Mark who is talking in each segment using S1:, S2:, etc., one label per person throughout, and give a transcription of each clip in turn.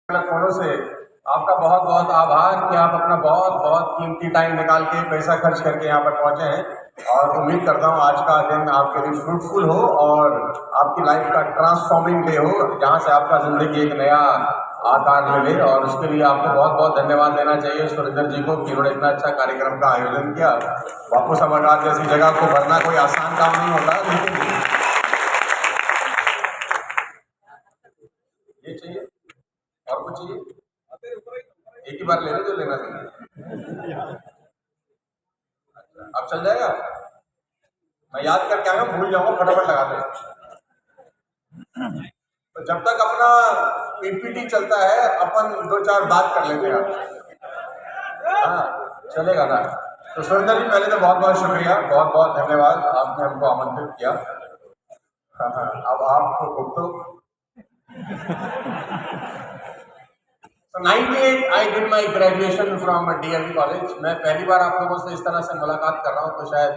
S1: फोनों से आपका बहुत बहुत आभार कि आप अपना बहुत बहुत कीमती टाइम निकाल के पैसा खर्च करके यहाँ पर पहुँचे हैं। और उम्मीद करता हूँ आज का दिन आपके लिए फ्रूटफुल हो और आपकी लाइफ का ट्रांसफॉर्मिंग डे हो, जहाँ से आपका ज़िंदगी एक नया आकार मिले। और उसके लिए आपको बहुत बहुत धन्यवाद देना चाहिए सुरेंद्र जी को कि उन्होंने इतना अच्छा कार्यक्रम का आयोजन किया। बापू सभागार जैसी जगह को भरना कोई आसान काम नहीं होता, लेकिन ये चाहिए और कुछ चाहिए, एक ही बार ले लो जो लेना चाहिए। अब चल जाएगा, मैं याद करके आया हूँ, भूल जाऊंगा, फटाफट लगा दे। तो जब तक अपना पीपीटी चलता है अपन दो चार बात कर लेते हैं। हाँ चलेगा ना। तो सुरेंद्र जी पहले तो बहुत बहुत शुक्रिया, बहुत बहुत धन्यवाद, आपने हमको आमंत्रित किया। हाँ अब आपको Gupta 98 I did my graduation from DAV college. मैं पहली बार आप लोगों से इस तरह से मुलाकात कर रहा हूँ, तो शायद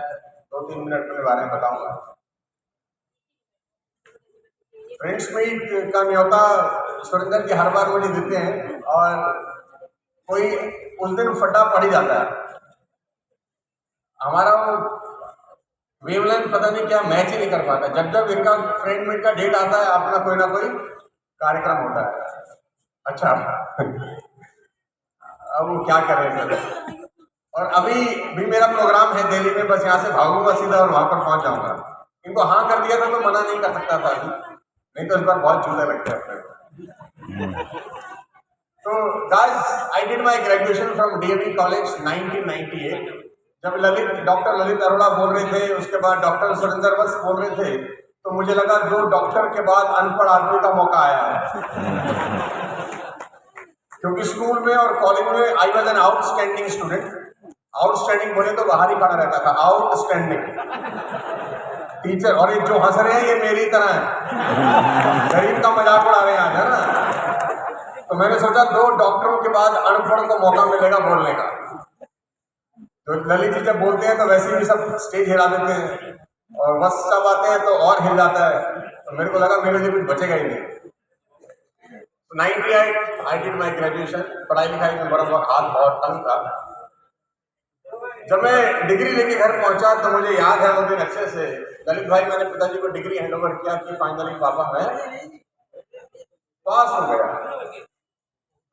S1: 2-3 मिनट के बारे में बताऊंगा। फ्रेंड्स मीट का न्योता सुरेंद्र जी हर बार मुझे देते हैं और कोई उस दिन फटा पड़ ही जाता है। हमारा वो वेवलेंथ पता नहीं क्या मैच ही नहीं कर पाता। जब जब इनका फ्रेंड मीट का डेट आता है अपना कोई ना कोई कार्यक्रम होता है। अच्छा अब वो क्या करें सर। और अभी भी मेरा प्रोग्राम है दिल्ली में, बस यहाँ से भागूंगा सीधा और वहां पर पहुंच जाऊंगा। इनको हाँ कर दिया था तो मना नहीं कर सकता था, नहीं तो इस बार बहुत जूते लगते हैं। तो guys I did my graduation from DAV college 1998। जब डॉक्टर ललित अरोड़ा बोल रहे थे, उसके बाद डॉक्टर सुरेंद्र बस बोल रहे थे, तो मुझे लगा 2 डॉक्टर के बाद अनपढ़ आदमी का मौका आया है। क्योंकि स्कूल में और कॉलेज में I was an outstanding student. Outstanding बोले तो बाहर ही खड़ा रहता था, आउटस्टैंडिंग टीचर। और ये जो हंस रहे हैं ये मेरी तरह है, गरीब का मजाक उड़ा रहे हैं आज, है ना। तो मैंने सोचा 2 डॉक्टरों के बाद अनपढ़ को मौका मिलेगा बोलने का। तो ललित जी जब बोलते हैं तो वैसे भी सब स्टेज हिला देते हैं, और बस सब आते हैं तो और हिल जाता है। तो मेरे को लगा मेरे लिए कुछ बचेगा ही नहीं। 98 आई डिड माई ग्रेजुएशन। पढ़ाई लिखाई में बड़ा हाथ बहुत तंग था। जब मैं डिग्री लेके घर पहुंचा तो मुझे याद है वो दिन अच्छे से। ललित भाई मैंने पिताजी को डिग्री हैंड ओवर किया कि फाइनली पापा मैं पास हो गया,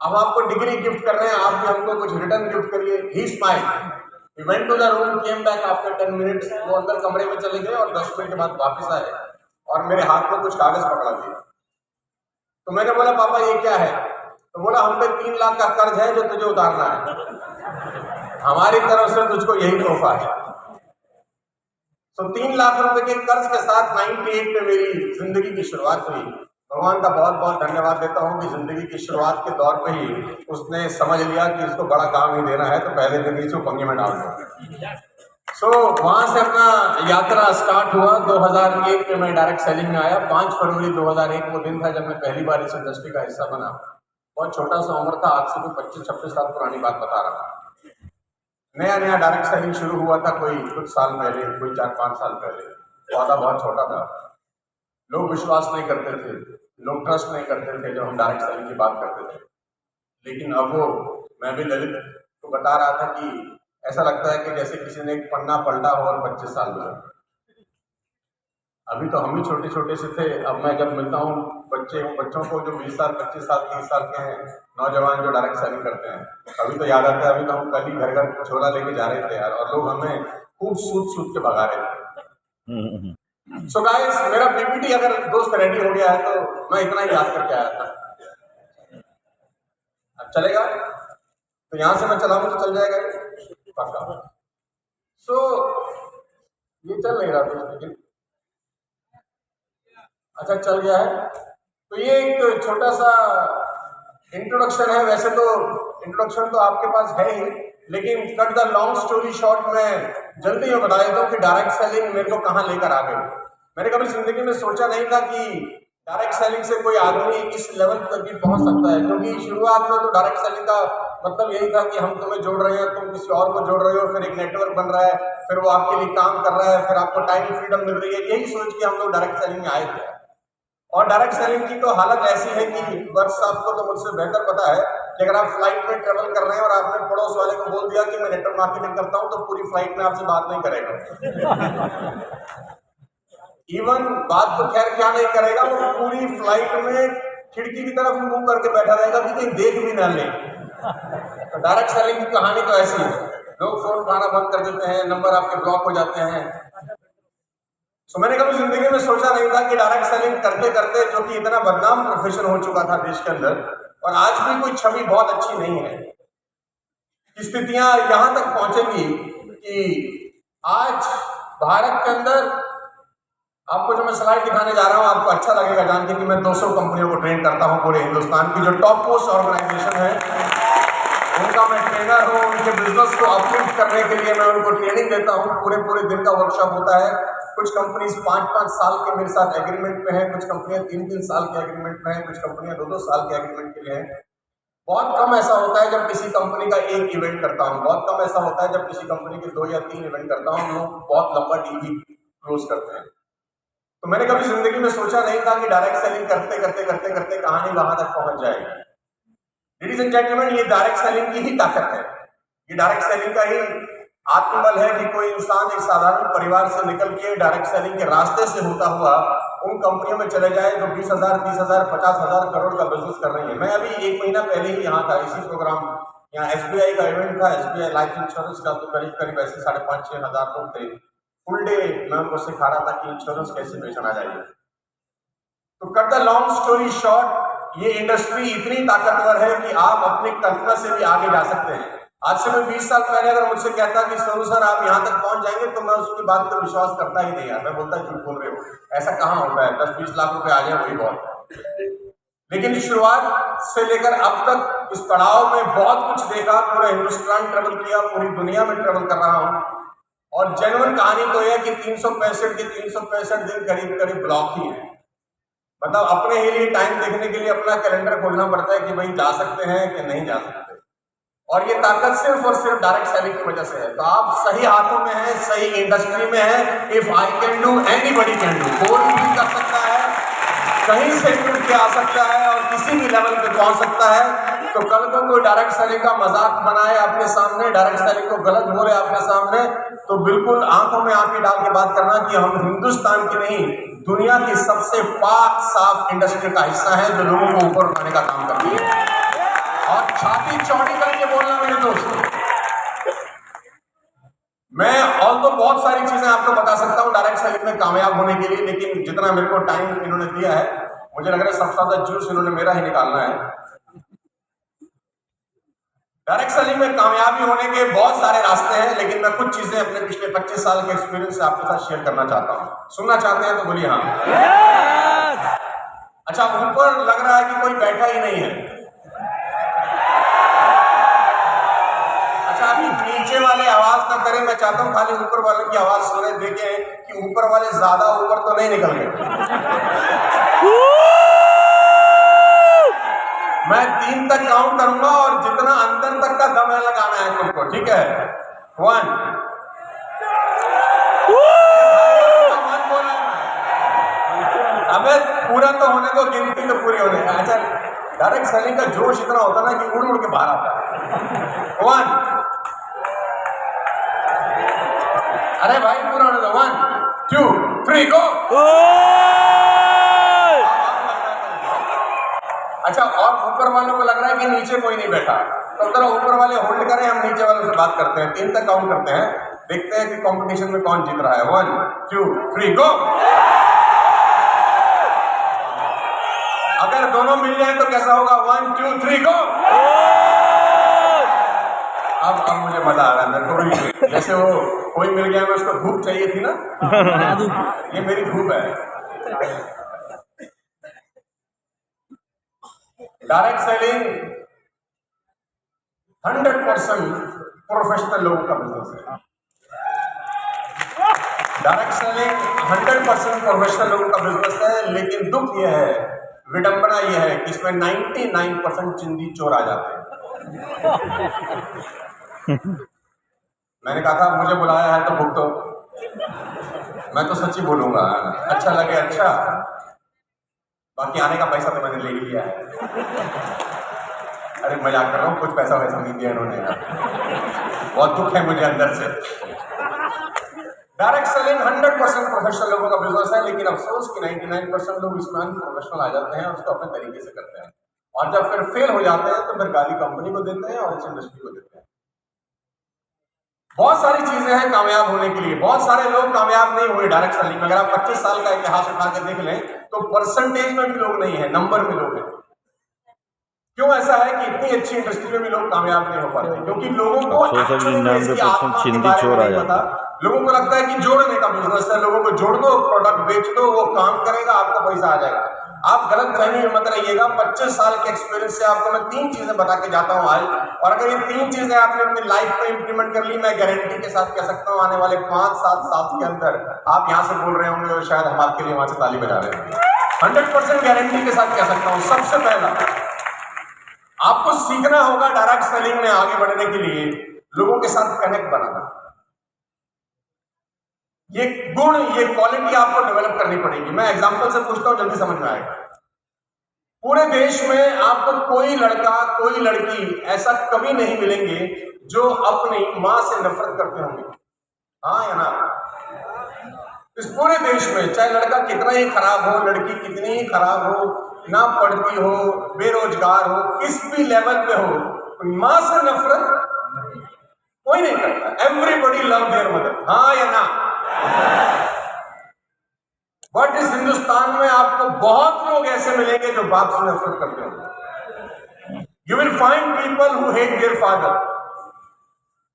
S1: अब आपको डिग्री गिफ्ट कर रहे हैं, आप भी हमको कुछ रिटर्न गिफ्ट करिए। He smiled, we went to the room, came back after 10 minutes. वो अंदर कमरे में चले गए और 10 मिनट के बाद वापस आए और मेरे हाथ में कुछ कागज पकड़ा दिए। तो मैंने बोला पापा ये क्या है? तो बोला हम पे 3 लाख का कर्ज है जो तुझे उतारना है, हमारी तरफ से तुझको यही तोहफा है। तो 3 लाख रुपए के कर्ज के साथ 98 में मेरी जिंदगी की शुरुआत हुई। भगवान का बहुत बहुत धन्यवाद देता हूँ कि जिंदगी की शुरुआत के दौर पे ही उसने समझ लिया कि इसको बड़ा काम ही देना है, तो पहले दिन ही पंगे में डाल दो। सो वहाँ से अपना यात्रा स्टार्ट हुआ। 2001 में मैं डायरेक्ट सेलिंग में आया। 5 फरवरी 2001 वो दिन था जब मैं पहली बार इस इंडस्ट्री का हिस्सा बना। बहुत छोटा सा उम्र था, आज से कोई 25-26 साल पुरानी बात बता रहा था। नया नया डायरेक्ट सेलिंग शुरू हुआ था, कोई कुछ साल पहले, कोई 4-5 साल पहले। पौधा बहुत छोटा था, लोग विश्वास नहीं करते थे, लोग ट्रस्ट नहीं करते थे जब हम डायरेक्ट सेलिंग की बात करते थे। लेकिन अब वो मैं भी ललित को बता रहा था कि ऐसा लगता है कि जैसे किसी ने एक पन्ना पलटा हो और 25 साल में। अभी तो हम ही छोटे छोटे से थे। अब मैं जब मिलता हूँ बच्चों को जो 20 साल 25 साल 30 साल के हैं, नौजवान जो डायरेक्ट सेलिंग करते हैं, अभी तो याद आता है। अभी तो हम कल ही घर घर झोला लेके जा रहे थे यार, और लोग हमें खूब सूद के भगा रहे थे। सो गाइस मेरा पीपीटी अगर दोस्त रेडी हो गया है तो मैं इतना ही याद करके आया था। अब चलेगा तो यहाँ से मैं चलाऊंगा तो चल जाएगा पक्का। सो ये चल नहीं रहा था, लेकिन अच्छा चल गया है। तो ये एक छोटा सा इंट्रोडक्शन है। वैसे तो इंट्रोडक्शन तो आपके पास है ही, लेकिन cut the long story short में जल्दी में बता देता हूँ कि डायरेक्ट सेलिंग मेरे को कहाँ लेकर आ गई। मैंने कभी जिंदगी में सोचा नहीं था कि डायरेक्ट सेलिंग से कोई आदमी इस लेवल तक भी पहुंच सकता है। क्योंकि शुरुआत में तो डायरेक्ट सेलिंग का मतलब यही था कि हम तुम्हें जोड़ रहे हैं, तुम किसी और को जोड़ रहे हो, फिर एक नेटवर्क बन रहा है, फिर वो आपके लिए काम कर रहा है, फिर आपको टाइम फ्रीडम मिल रही है। यही सोच के हम लोग डायरेक्ट सेलिंग में आए थे। और डायरेक्ट सेलिंग की तो हालत ऐसी है कि वर्ष आपको तो मुझसे बेहतर पता है कि अगर आप फ्लाइट में ट्रेवल कर रहे हैं और आपने पड़ोस वाले को बोल दिया कि मैं नेटवर्क मार्केटिंग करता हूं, तो पूरी फ्लाइट में आपसे बात नहीं करेगा। इवन बात तो खैर क्या नहीं करेगा, वो पूरी फ्लाइट में खिड़की की तरफ मुंह करके बैठा रहेगा कि कहीं देख भी ना ले। तो डायरेक्ट सेलिंग की कहानी तो ऐसी है, लोग फोन उठाना बंद कर देते हैं, नंबर आपके ब्लॉक हो जाते हैं। तो मैंने कभी जिंदगी में सोचा नहीं था कि डायरेक्ट सेलिंग करते करते, जो कि इतना बदनाम प्रोफेशन हो चुका था देश के अंदर, और आज भी कोई छवि बहुत अच्छी नहीं है, स्थितियां यहां तक पहुंचेंगी कि आज भारत के अंदर, आपको जो मैं स्लाइड दिखाने जा रहा हूं, आपको अच्छा लगेगा जान के कि मैं 200 कंपनियों को ट्रेन करता हूं पूरे हिंदुस्तान की, जो टॉप मोस्ट ऑर्गेनाइजेशन है उनका मैं ट्रेनर हूं। उनके बिजनेस को अपलिफ्ट करने के लिए मैं उनको ट्रेनिंग देता हूं। पूरे दिन का वर्कशॉप होता है। कुछ कंपनीज 5-5 साल के मेरे साथ एग्रीमेंट में है, कुछ कंपनियां 3-3 साल के एग्रीमेंट में है, कुछ कंपनियां 2-2 साल के एग्रीमेंट के लिए है। बहुत कम ऐसा होता है जब किसी कंपनी का एक इवेंट करता हूं, बहुत कम ऐसा होता है जब किसी कंपनी के 2 या 3 इवेंट करता हूं। लोग बहुत लंबा डील क्लोज करते हैं। तो मैंने कभी जिंदगी में सोचा नहीं था कि डायरेक्ट सेलिंग करते करते कहानी वहां तक पहुंच जाएगी। लेडीज एंड जेंटलमैन, ये डायरेक्ट सेलिंग की ही ताकत है, ये डायरेक्ट सेलिंग का ही आत्मबल है कि कोई इंसान एक साधारण परिवार से निकल के डायरेक्ट सेलिंग के रास्ते से होता हुआ उन कंपनियों में चले जाए जो 20,000, 30,000, 50,000 करोड़ का बिजनेस कर रही है। मैं अभी 1 महीना पहले ही यहाँ था, इसी प्रोग्राम, यहाँ SBI का इवेंट था, SBI लाइफ इंश्योरेंस का, तो करीब ऐसे 5,500-6 हजार लोग थे। फुल डे मैं उनको सिखा रहा था कि इंश्योरेंस कैसे बेचना चाहिए। तो cut the long story short, ये इंडस्ट्री इतनी ताकतवर है कि आप अपनी कल्पना से भी आगे जा सकते हैं। आज से मैं 20 साल पहले अगर मुझसे कहता कि सोनू सर आप यहाँ तक पहुंच जाएंगे, तो मैं उसकी बात पर विश्वास करता ही नहीं। मैं बोलता झूठ बोल रहे हो, ऐसा कहाँ होता है, 10-20 लाख रुपए आ जाए वही बहुत है। लेकिन शुरुआत से लेकर अब तक इस पड़ाव में बहुत कुछ देखा, पूरा हिंदुस्तान ट्रेवल किया, पूरी दुनिया में ट्रेवल कर रहा हूँ। और जेन्युइन कहानी तो यह कि 365 के 365 दिन करीब ब्लॉक ही है। मतलब अपने ही लिए टाइम देखने के लिए अपना कैलेंडर खोलना पड़ता है कि भाई जा सकते हैं कि नहीं जा सकते। और ये ताकत सिर्फ और सिर्फ डायरेक्ट सेलिंग की वजह से है। तो आप सही हाथों में हैं, सही इंडस्ट्री में हैं। If I can do, anybody can do. कोई भी कर सकता है, कहीं से भी उठ के आ सकता है और किसी भी लेवल पे पहुंच सकता है। तो कल को कोई डायरेक्ट सेलिंग का मजाक बनाए आपके सामने, डायरेक्ट सेलिंग को गलत बोले आपके सामने, तो बिल्कुल आंखों में आंखें डाल के बात करना कि हम हिंदुस्तान की नहीं, दुनिया की सबसे पाक साफ इंडस्ट्री का हिस्सा है जो लोगों को ऊपर उठाने का काम करती है। और छाती चौड़ी करके बोलना मेरे दोस्त, मैं और तो बहुत सारी चीजें आपको बता सकता हूं डायरेक्ट सेलिंग में कामयाब होने के लिए, लेकिन जितना मेरे को टाइम इन्होंने दिया है, मुझे लग रहा है सबसे ज्यादा जूस इन्होंने मेरा ही निकालना है। डायरेक्ट सेलिंग में कामयाबी होने के बहुत सारे रास्ते हैं, लेकिन मैं कुछ चीजें अपने पिछले 25 साल के एक्सपीरियंस से आपके साथ शेयर करना चाहता हूं। सुनना चाहते हैं तो बोलिए हाँ। अच्छा, ऊपर लग रहा है कि कोई बैठा ही नहीं है। अच्छा, अभी नीचे वाले आवाज ना करें, मैं चाहता हूं खाली ऊपर वाले की आवाज सुने, देखें कि ऊपर वाले ज्यादा ऊपर तो नहीं निकल गए। मैं 3 तक काउंट करूंगा और जितना अंदर तक का दम है लगाना है तुमको, ठीक है? 1 अबे पूरा तो होने को, गिनती तो पूरी होने। अच्छा, डायरेक्ट सेलिंग का जोश इतना होता ना कि उड़ उड़ के बाहर आता है। 1, अरे भाई पूरा होने दो। 1, 2, 3 गो। अच्छा, और ऊपर वालों को लग रहा है कि नीचे कोई नहीं बैठा, तो जरा ऊपर वाले होल्ड करें, हम नीचे वालों से बात करते हैं। 3 तक काउंट करते हैं, देखते हैं कि कंपटीशन में कौन जीत रहा है। 1, 2, 3 गो। अगर दोनों मिल जाए तो कैसा होगा? 1, 2, 3 गो। अब मुझे मजा आ रहा है। मेरे को भी जैसे वो कोई मिल गया, मैं उसको धूप चाहिए थी ना, ये मेरी धूप है। डायरेक्ट सेलिंग 100% प्रोफेशनल लोगों का बिजनेस है। डायरेक्ट सेलिंग 100% प्रोफेशनल लोगों का बिजनेस है, लेकिन दुख यह है, विडंबना यह है कि इसमें 99% चिंदी चोर आ जाते हैं। मैंने कहा था मुझे बुलाया है तो भुगतो, मैं तो सच्ची बोलूंगा, अच्छा लगे अच्छा। बाकी आने का पैसा तो मैंने ले ही लिया है। अरे मजाक कर रहा हूँ, कुछ पैसा वैसा नहीं दिया इन्होंने यार, बहुत दुख है मुझे अंदर से। डायरेक्ट सेलिंग 100% प्रोफेशनल लोगों का बिजनेस है, लेकिन अफसोस कि 99% लोग इसमें अनप्रोफेशनल आ जाते हैं और उसको अपने तरीके से करते हैं, और जब फिर फेल हो जाते हैं तो फिर गाली कंपनी को देते हैं और इस इंडस्ट्री को देते हैं। बहुत सारी चीजें हैं कामयाब होने के लिए, बहुत सारे लोग कामयाब नहीं हुए डायरेक्ट सेलिंग में। अगर आप 25 साल का इतिहास उठा के देख लें तो परसेंटेज में भी लोग नहीं है, नंबर में लोग हैं। क्यों ऐसा है कि इतनी अच्छी इंडस्ट्री में भी लोग कामयाब नहीं हो पाते? क्योंकि लोगों को एक्चुअली में इसकी आत्मा के बारे में नहीं पता। लोगों को लगता है कि जोड़ने का बिजनेस है, लोगों को जोड़ दो, प्रोडक्ट बेच दो, वो काम करेगा, आपका पैसा आ जाएगा। आप गलत फहमी में मत रहिएगा। 25 साल के एक्सपीरियंस से आपको मैं 3 चीजें बता के जाता हूँ आज, और अगर ये 3 चीजें आपने अपनी लाइफ में इंप्लीमेंट कर ली, मैं गारंटी के साथ कह सकता हूँ आने वाले 5-7 साल के अंदर आप यहाँ से बोल रहे होंगे और शायद हम आपके लिए वहां से ताली बजा रहे होंगे। 100% गारंटी के साथ कह सकता हूँ। सबसे पहला आपको सीखना होगा डायरेक्ट सेलिंग में आगे बढ़ने के लिए लोगों के साथ कनेक्ट बनाना। ये गुण, ये क्वालिटी आपको डेवलप करनी पड़ेगी। मैं एग्जांपल से पूछता हूं, जल्दी समझ में आएगा। पूरे देश में आपको कोई लड़का, कोई लड़की ऐसा कभी नहीं मिलेंगे जो अपनी मां से नफरत करते होंगे, हाँ या ना? इस पूरे देश में चाहे लड़का कितना ही खराब हो, लड़की कितनी ही खराब हो, ना पढ़ती हो, बेरोजगार हो, किस भी लेवल पे हो, मां से नफरत कोई नहीं करता। एवरीबॉडी लव देयर मदर, हाँ या ना? बट इस हिंदुस्तान में आपको बहुत लोग ऐसे मिलेंगे जो बाप से नफरत करते हैं। You will find people who hate their father,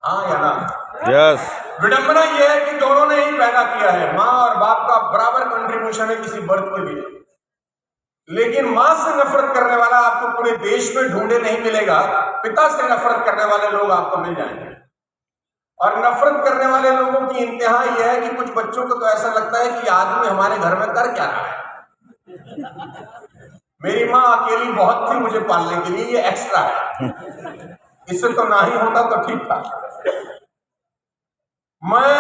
S1: हाँ या ना?
S2: यस।
S1: विडंबना यह है कि दोनों ने ही पैदा किया है, मां और बाप का बराबर कंट्रीब्यूशन है किसी बर्थ के लिए, लेकिन मां से नफरत करने वाला आपको पूरे देश में ढूंढे नहीं मिलेगा। पिता से नफरत करने वाले लोग आपको मिल जाएंगे। और नफरत करने वाले लोगों की इंतहा यह है कि कुछ बच्चों को तो ऐसा लगता है कि आदमी हमारे घर में कर क्या रहा है, मेरी मां अकेली बहुत थी मुझे पालने के लिए, ये एक्स्ट्रा है, इससे तो ना ही होता तो ठीक था। मैं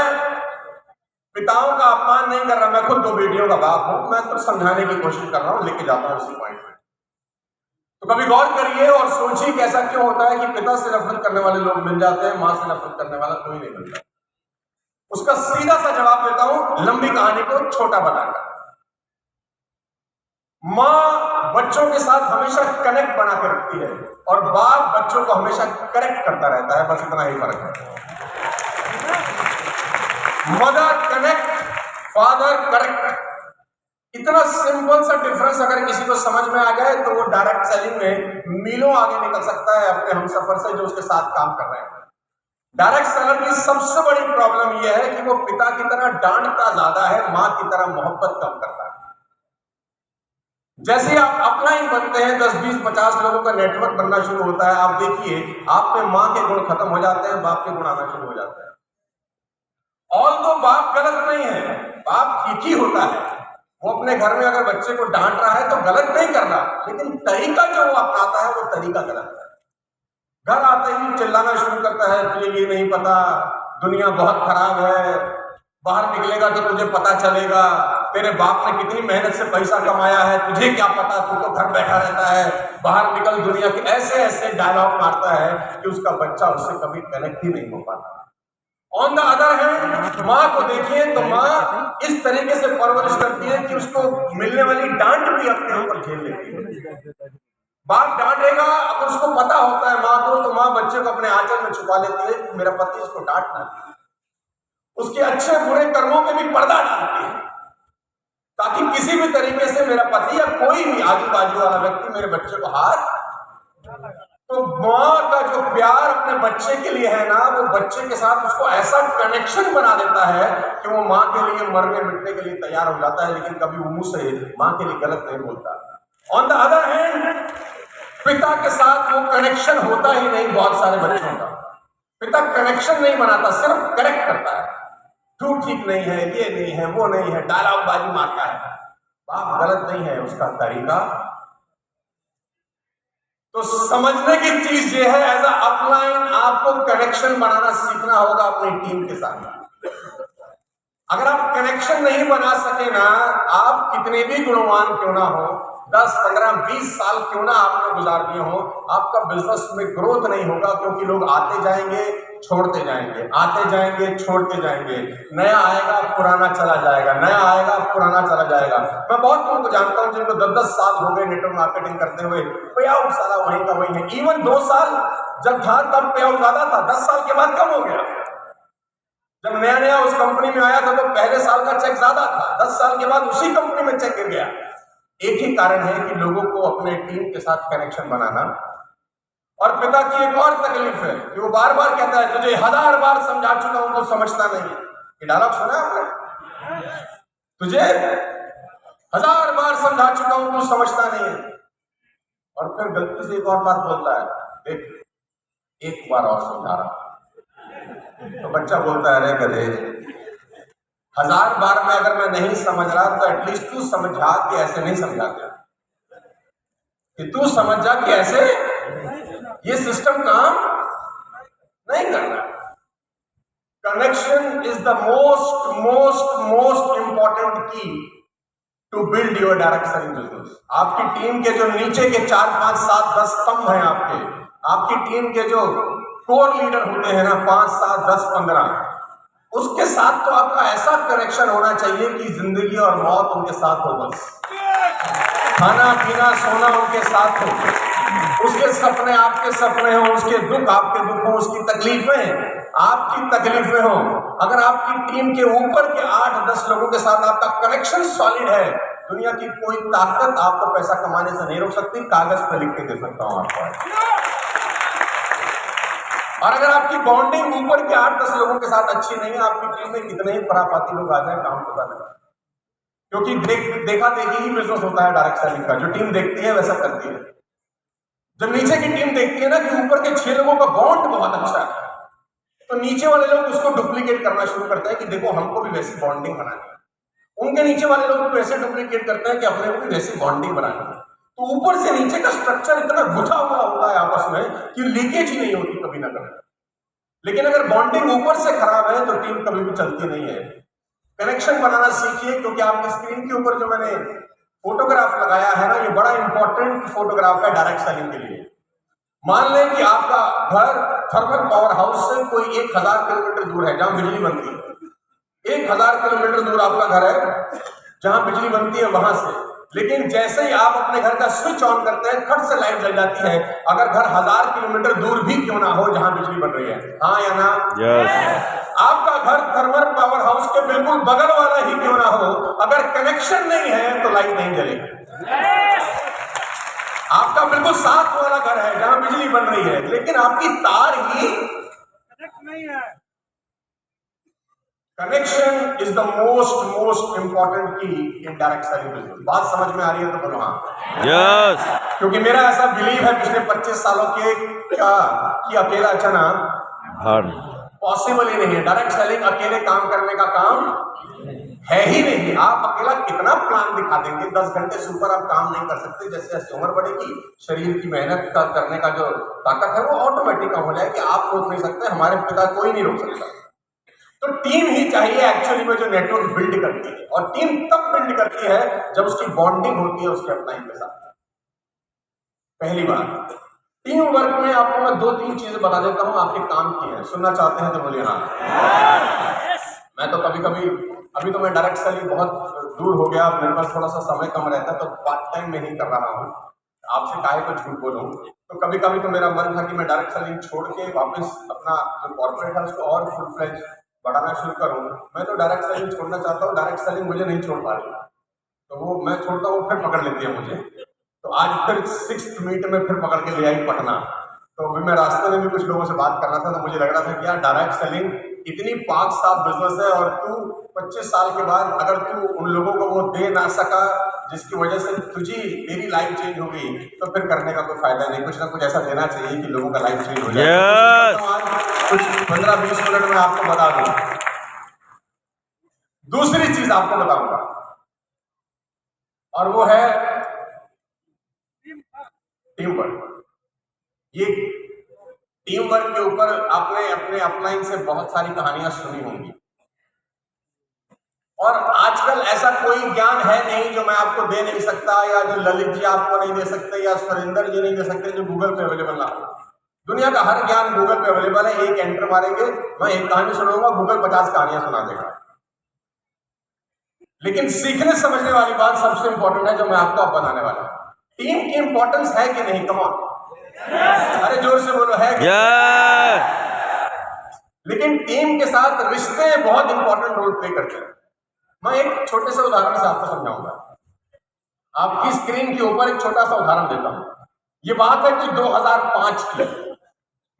S1: पिताओं का अपमान नहीं कर रहा, मैं खुद 2 बेटियों का बाप हूं, मैं कुछ समझाने की कोशिश कर रहा हूं, लेके जाता हूं उसी पॉइंट पे। तो कभी गौर करिए और सोचिए कि ऐसा क्यों होता है कि पिता से नफरत करने वाले लोग मिल जाते हैं, मां से नफरत करने वाला कोई नहीं मिलता। उसका सीधा सा जवाब देता हूं, लंबी कहानी को छोटा बनाकर। मां बच्चों के साथ हमेशा कनेक्ट बना के रखती है और बाप बच्चों को हमेशा करेक्ट करता रहता है, बस इतना ही फर्क है। Mother connect, father correct. इतना सिंपल सा डिफरेंस अगर किसी को समझ में आ जाए तो वो डायरेक्ट सेलिंग में मीलों आगे निकल सकता है अपने हमसफर से जो उसके साथ काम कर रहे हैं। डायरेक्ट सेलर की सबसे बड़ी प्रॉब्लम यह है कि वो पिता की तरह डांटता ज्यादा है, मां की तरह मोहब्बत कम करता है। जैसे आप अपलाइन बनते हैं, 10, 20, 50 लोगों का नेटवर्क बनना शुरू होता है, आप देखिए आप में मां के गुण खत्म हो जाते हैं, बाप के गुण आना शुरू हो जाते हैं। ऑल दो बाप गलत नहीं है, बाप ठीक ही होता है। वो अपने घर में अगर बच्चे को डांट रहा है तो गलत नहीं कर रहा, लेकिन तरीका जो वो अपनाता है वो तरीका गलत है। घर आते ही चिल्लाना शुरू करता है, तुझे ये नहीं पता, दुनिया बहुत खराब है, बाहर निकलेगा तो तुझे पता चलेगा, तेरे बाप ने कितनी मेहनत से पैसा कमाया है, तुझे क्या पता, तू तो घर बैठा रहता है, बाहर निकल दुनिया के। ऐसे ऐसे डायलॉग मारता है कि उसका बच्चा उससे कभी कनेक्ट ही नहीं हो पाता। ऑन द अदर हैंड मां को देखिए तो मां इस तरीके से परवरिश करती है कि उसको मिलने वाली डांट भी अपने ऊपर झेल लेती है। बाप डांटेगा, अब उसको पता होता है मां को, तो मां बच्चे को अपने आंचल में छुपा लेती है कि मेरा पति इसको डांटना है। उसके अच्छे बुरे कर्मों में भी पर्दा डालती है ताकि किसी भी तरीके से मेरा पति या कोई भी आजू बाजू वाला व्यक्ति मेरे बच्चे को हाथ। तो मां का जो प्यार अपने बच्चे के लिए है ना, वो बच्चे के साथ उसको ऐसा कनेक्शन बना देता है कि वो मां के लिए मरने मिटने के लिए तैयार हो जाता है, लेकिन कभी वो मुंह से मां के लिए गलत नहीं बोलता। ऑन द अदर हैंड पिता के साथ वो कनेक्शन होता ही नहीं। बहुत सारे बच्चों का पिता कनेक्शन नहीं बनाता, सिर्फ करेक्ट करता है, तू ठीक नहीं है, ये नहीं है, वो नहीं है, डायलॉग बाजी मारता है। बाप गलत नहीं है, उसका तरीका। तो समझने की चीज ये है, एज अ अपलाइन आपको कनेक्शन बनाना सीखना होगा अपनी टीम के साथ। अगर आप कनेक्शन नहीं बना सके ना, आप कितने भी गुणवान क्यों ना हो, 10, 15, 20 साल क्यों ना आपने गुजार दिए हो, आपका बिजनेस में ग्रोथ नहीं होगा, क्योंकि लोग आते जाएंगे छोड़ते जाएंगे, आते जाएंगे छोड़ते जाएंगे, नया आएगा पुराना चला जाएगा, नया आएगा पुराना चला जाएगा। मैं बहुत लोगों को जानता हूं जिनको 10-10 साल हो गए नेटवर्क मार्केटिंग करते हुए, पे आउट सारा वहीं का वहीं है। इवन 2 साल जब था तब पे आउट ज्यादा था, 10 साल के बाद कम हो गया। जब नया नया उस कंपनी में आया था तो पहले साल का चेक ज्यादा था, 10 साल के बाद उसी कंपनी में चेक गिर गया। एक ही कारण है कि लोगों को अपने टीम के साथ कनेक्शन बनाना। और पिता की एक और तकलीफ है कि वो बार बार कहता है तुझे 1000 बार समझा चुका हूं तो समझता नहीं है। ये डायलॉग सुना आपने? तुझे 1000 बार समझा चुका हूं तो समझता नहीं है। और फिर गलती से एक और बात बोलता है, देख एक बार और समझा रहा। तो बच्चा बोलता है अरे गधे, 1000 बार में अगर मैं नहीं समझ रहा तो एटलीस्ट तू समझा कि ऐसे नहीं समझा गया, कि तू समझ जा कि ऐसे ये सिस्टम काम नहीं कर रहा। Connection is the most most most important key to build your direct selling business. आपकी टीम के जो नीचे के 4, 5, 7, 10 स्तंभ हैं आपकी टीम के जो कोर लीडर होते हैं ना 5, 7, 10, 15, उसके साथ तो आपका ऐसा कनेक्शन होना चाहिए कि जिंदगी और मौत उनके साथ हो, बस खाना पीना सोना उनके साथ हो, उसके सपने आपके सपने हो, उसके दुख आपके दुख हो, उसकी तकलीफें आपकी तकलीफें हो। अगर आपकी टीम के ऊपर के 8-10 लोगों के साथ आपका कनेक्शन सॉलिड है, दुनिया की कोई ताकत आपको पैसा कमाने से नहीं रोक सकती। कागज पर लिख के दे सकता हूं आपको। और अगर आपकी बॉन्डिंग ऊपर के 8-10 लोगों के साथ अच्छी नहीं है, आपकी टीम में कितने ही परापाती लोग आ जाए काम पता नहीं, क्योंकि देखा देखी ही बिजनेस होता है डायरेक्ट सेलिंग का। जो टीम देखती है वैसा करती है। जब नीचे की टीम देखती है ना कि ऊपर के 6 लोगों का बॉन्ड बहुत अच्छा है, तो नीचे वाले लोग उसको डुप्लीकेट करना शुरू करते हैं कि देखो हमको भी वैसी बॉन्डिंग बनानी है। उनके नीचे वाले लोग भी वैसे डुप्लीकेट करते हैं कि अपने को भी वैसी बॉन्डिंग बनानी है। तो ऊपर से नीचे का स्ट्रक्चर इतना गुथा हुआ होता है आपस में कि लीकेज ही नहीं होती कभी ना कभी। लेकिन अगर बॉन्डिंग ऊपर से खराब है तो टीम कभी भी चलती नहीं है। कनेक्शन बनाना सीखिए, क्योंकि आपकी स्क्रीन के ऊपर जो मैंने फोटोग्राफ लगाया है ना, ये बड़ा इंपॉर्टेंट फोटोग्राफ है डायरेक्ट सेलिंग के लिए। मान लें कि आपका घर थर्मल पावर हाउस से कोई 1000 किलोमीटर दूर है जहां बिजली बनती है। 1000 किलोमीटर दूर आपका घर है जहां बिजली बनती है वहां से। लेकिन जैसे ही आप अपने घर का स्विच ऑन करते हैं खट से लाइट जल जाती है, अगर घर 1000 किलोमीटर दूर भी क्यों ना हो जहां बिजली बन रही है। हाँ या ना? yes. आपका घर थर्मल पावर हाउस के बिल्कुल बगल वाला ही क्यों ना हो, अगर कनेक्शन नहीं है तो लाइट नहीं जलेगी। yes. आपका बिल्कुल साथ वाला घर है जहां बिजली बन रही है, लेकिन आपकी तार ही कनेक्ट नहीं है। Connection is the most important की इन डायरेक्ट सेलिंग बिजनेस। बात समझ में आ रही है तो बोलो हाँ। यस। क्योंकि मेरा ऐसा बिलीव है पिछले 25 सालों के कि अकेला चना पॉसिबल ही नहीं है। डायरेक्ट सेलिंग अकेले काम करने का काम है ही नहीं। आप अकेला कितना प्लान दिखा देंगे, 10 घंटे से ऊपर आप काम नहीं कर सकते। जैसे जैसे उम्र बढ़ेगी शरीर की मेहनत करने का जो ताकत है वो ऑटोमेटिक कम हो जाएगी। आप रोक नहीं सकते, हमारे पिता कोई नहीं रोक सकता। तो टीम ही चाहिए एक्चुअली में जो नेटवर्क बिल्ड करती है। और टीम तब बिल्ड करती है जब उसकी बॉन्डिंग होती है उसके अपलाइन के साथ। पहली बात, टीम वर्क में आपको मैं 2-3 चीजें बता देता हूं, आपके काम की है। सुनना चाहते हैं तो बोलिए हाँ। मैं तो कभी कभी, अभी तो मैं डायरेक्ट सेलिंग बहुत दूर हो गया, मेरे पास थोड़ा सा समय कम रहता है तो पार्ट टाइम में ही कर रहा हूँ। आपसे काहे को झूठ बोलूं। तो कभी कभी तो मेरा मन था कि मैं डायरेक्ट सेलिंग छोड़ के वापस अपना जो कॉर्पोरेट है उसको और फुल फ्लेज बढ़ाना शुरू करूं। मैं तो डायरेक्ट सेलिंग छोड़ना चाहता हूं, डायरेक्ट सेलिंग मुझे नहीं छोड़ पा रही। तो वो मैं छोड़ता हूँ फिर पकड़ लेती है मुझे। तो आज फिर 6th मीट में फिर पकड़ के ले आई पटना। तो अभी मैं रास्ते में भी कुछ लोगों से बात कर रहा था तो मुझे लग रहा था कि यार डायरेक्ट सेलिंग इतनी पाक साफ बिजनेस है और तू 25 साल के बाद अगर तू उन लोगों को वो दे ना सका जिसकी वजह से तेरी लाइफ चेंज हो गई तो फिर करने का कोई फायदा नहीं। कुछ ना कुछ ऐसा देना चाहिए कि लोगों का लाइफ चेंज हो जाए। आज कुछ 15-20 मिनट में आपको बता दूं। दूसरी चीज आपको बताऊंगा और वो है टीम वर्क। ये टीम वर्क के ऊपर आपने अपने अपलाइन से बहुत सारी कहानियां सुनी होंगी और आजकल ऐसा कोई ज्ञान है नहीं जो मैं आपको दे नहीं सकता, या जो ललित जी आपको नहीं दे सकते, या सुरेंद्र जी नहीं दे सकते, जो गूगल पे अवेलेबल ना हो। दुनिया का हर ज्ञान गूगल पे अवेलेबल है। एक एंटर मारेंगे, मैं एक कहानी सुनाऊंगा, गूगल 50 कहानियां सुना देगा। लेकिन सीखने समझने वाली बात सबसे इंपॉर्टेंट है जो मैं आपको अब बताने वाला हूं। टीम की इंपॉर्टेंस है कि नहीं? कम ऑन, अरे जोर से बोलो, है कि लेकिन टीम के साथ रिश्ते बहुत इंपॉर्टेंट रोल प्ले करते हैं। मैं एक छोटे से उदाहरण से आपको समझाऊंगा। आपकी स्क्रीन के ऊपर एक छोटा सा उदाहरण देता हूं। ये बात है कि 2005 की।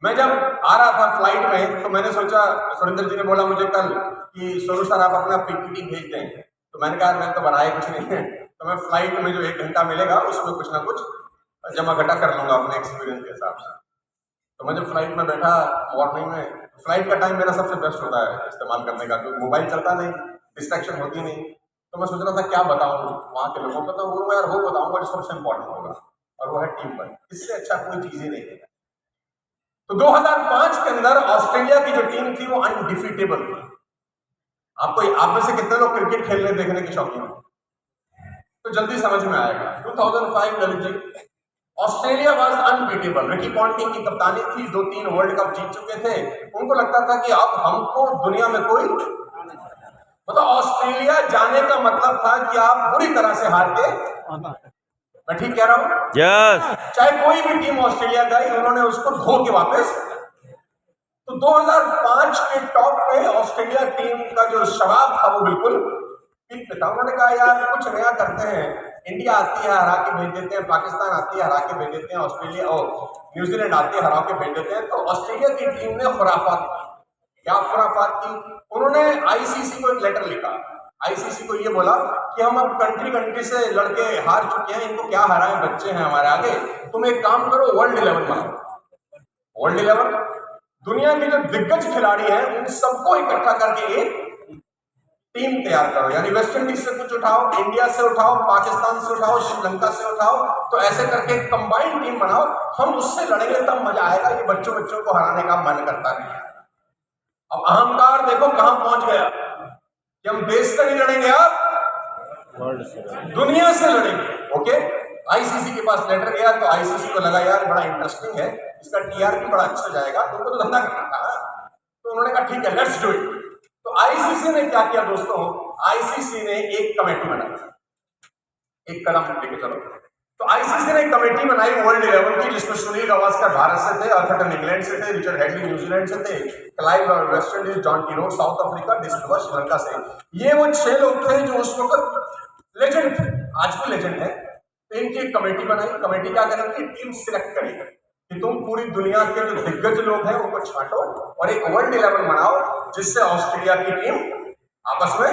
S1: मैं जब आ रहा था फ्लाइट में तो मैंने सोचा, सुरेंद्र जी ने बोला मुझे कल कि सोनू सर आप अपना पीपीटी भेज देंगे। तो मैंने कहा मैंने तो बनाया कुछ नहीं है, तो मैं फ्लाइट में जो 1 घंटा मिलेगा उसमें कुछ ना कुछ जमा घटा कर लूंगा अपने एक्सपीरियंस के हिसाब से। तो मैं जब फ्लाइट में बैठा मॉर्निंग में, फ्लाइट का टाइम मेरा सबसे बेस्ट होता है इस्तेमाल करने का, क्योंकि मोबाइल चलता नहीं, डिस्ट्रैक्शन होती नहीं। तो मैं सोच रहा था क्या बताऊं वहां के लोगों को, तो वो यार वो बताऊंगा जो सबसे इंपॉर्टेंट होगा, और वो है टीम वर्क। इससे अच्छा कोई चीज ही नहीं है। तो 2005 के अंदर ऑस्ट्रेलिया की जो टीम थी वो अनडिफीटेबल थी। आप में से कितने लोग क्रिकेट खेलने देखने के शौकीन हैं? तो जल्दी समझ में आएगा। 2005 Lalit ji, Australia was unbeatable. Ricky Ponting की कप्तानी थी, 2-3 वर्ल्ड कप जीत चुके थे। उनको लगता था कि अब हमको दुनिया में कोई, मतलब ऑस्ट्रेलिया जाने का मतलब था कि आप पूरी तरह से हार के, मैं ठीक कह रहा हूं? यस। चाहे कोई भी टीम ऑस्ट्रेलिया गई, उन्होंने उसको धो के वापस। तो 2005 के टॉप पे ऑस्ट्रेलिया टीम का जो शबाब था वो बिल्कुल पीक पे था। उन्होंने कहा यार कुछ नया करते हैं, इंडिया आती है हरा के भेज देते हैं, पाकिस्तान आती है हरा के भेज देते हैं, ऑस्ट्रेलिया और न्यूजीलैंड आती है हरा के भेज देते हैं। तो ऑस्ट्रेलिया की टीम ने खुराफात की। क्या खुराफात की? उन्होंने आईसीसी को एक लेटर लिखा। आईसीसी को ये बोला कि हम अब कंट्री से लड़के हार चुके हैं, इनको क्या हराएं, बच्चे हैं हमारे आगे, तुम एक काम करो वर्ल्ड 11 बनाओ। वर्ल्ड 11 दुनिया के जो दिग्गज खिलाड़ी हैं उन सबको इकट्ठा करके एक टीम तैयार करो। यानी वेस्ट इंडीज से कुछ उठाओ, इंडिया से उठाओ, पाकिस्तान से उठाओ, श्रीलंका से उठाओ, तो ऐसे करके कंबाइंड टीम बनाओ, हम उससे लड़ेंगे तब मजा आएगा। ये बच्चों को हराने का मन करता नहीं है। अब अहंकार देखो कहां पहुंच गया कि हम देश से नहीं लड़ेंगे, अब दुनिया से लड़ेंगे। ओके, आईसीसी के पास लेटर गया तो आईसीसी को लगा यार बड़ा इंटरेस्टिंग है, इसका टीआरपी बड़ा अच्छा जाएगा, तो उनको तो धंधा करना था। तो उन्होंने कहा ठीक है, लेट्स डू इट। तो आईसीसी ने क्या किया दोस्तों, आईसीसी ने एक कमेटी बनाई, एक कदम लेके चलो। तो आईसीसी ने एक कमेटी बनाई वर्ल्ड 11 की, जिसमें सुनील गावस्कर भारत से थे, अर्थटन इंग्लैंड से थे, रिचर्ड हेडली न्यूजीलैंड से थे, क्लाइव वेस्ट इंडीज, जॉन टीरोड साउथ अफ्रीका, डिसिल्वा श्रीलंका से। ये वो 6 लोग थे जो उस वक्त लेजेंड थे, आज भी लेजेंड है। तो इनकी एक कमेटी बनाई। कमेटी क्या करेगी? टीम सिलेक्ट करेगी कि तुम पूरी दुनिया के जो दिग्गज लोग हैं उनको छांटो और एक वर्ल्ड 11 बनाओ, जिससे ऑस्ट्रेलिया की टीम आपस में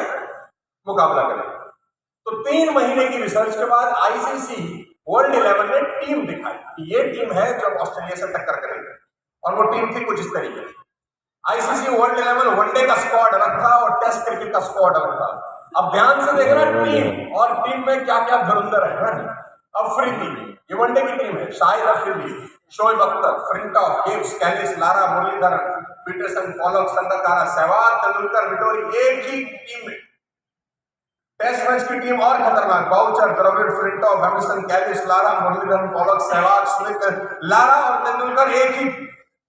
S1: मुकाबला करे। तो 3 महीने की रिसर्च के बाद आईसीसी वर्ल्ड 11 ने टीम दिखाई कि ये टीम है जो ऑस्ट्रेलिया से टक्कर करेगी, और वो टीम थी कुछ इस तरीके की। आईसीसी वर्ल्ड 11 वनडे का स्क्वाड अलग था और टेस्ट क्रिकेट का स्क्वाड अलग था। अब ध्यान से देखना टीम, और टीम में क्या क्या धुरंधर है। अफरीदी, ये वनडे की टीम है, Shahid Afridi, Shoaib Akhtar, Flintoff, Gibbs, Kallis, Lara, Muralitharan, Pietersen, Pollock, Sangakkara, Sehwag, Tendulkar, Vettori, एक ही टीम में। टेस्ट मैच की टीम और खतरनाक, Boucher, Dravid, Flintoff, Hamilton, Kallis, Lara, Muralitharan, Pollock, Sehwag, Smith, Lara और तेंदुलकर एक ही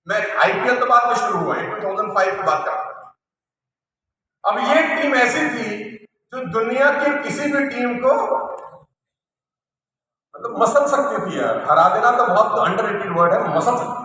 S1: मैच। आईपीएल तो बाद में शुरू हुआ है, 2005 की बात कर रहा हूं। अब ये टीम ऐसी थी जो दुनिया की किसी भी टीम को मतलब मसल सकती थी यार। हरा देना तो बहुत अंडररेटेड वर्ड है, मसल सकती